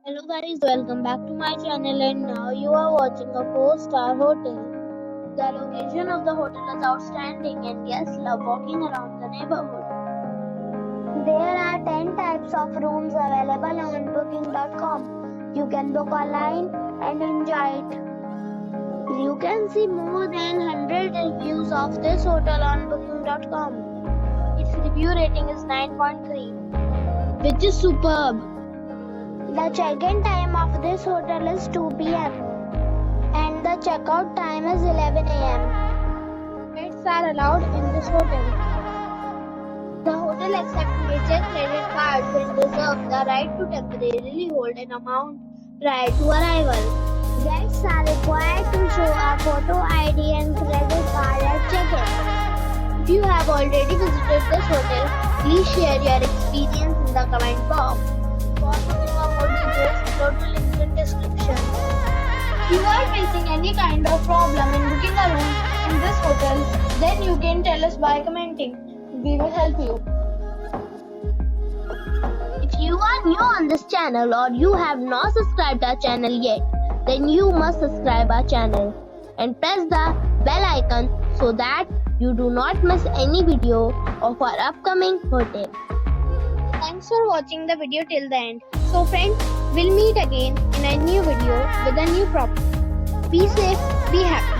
Hello guys, welcome back to my channel and now you are watching a 4-star hotel. The location of the hotel is outstanding and guests love walking around the neighborhood. There are 10 types of rooms available on booking.com. You can book online and enjoy it. You can see more than 100 reviews of this hotel on booking.com. Its review rating is 9.3, which is superb. The check-in time of this hotel is 2 p.m. and the checkout time is 11 a.m. Pets are allowed in this hotel. The hotel accepts major credit cards and reserves the right to temporarily hold an amount prior to arrival. Guests are required to show a photo ID and credit card at check-in. If you have already visited this hotel, please share your experience in the comment box. For booking or more details, go to link in description. If you are facing any kind of problem in booking a room in this hotel, then you can tell us by commenting. We will help you. If you are new on this channel or you have not subscribed our channel yet, then you must subscribe our channel and press the bell icon so that you do not miss any video of our upcoming hotel. Thanks for watching the video till the end. So friends, we'll meet again in a new video with a new property. Be safe, be happy.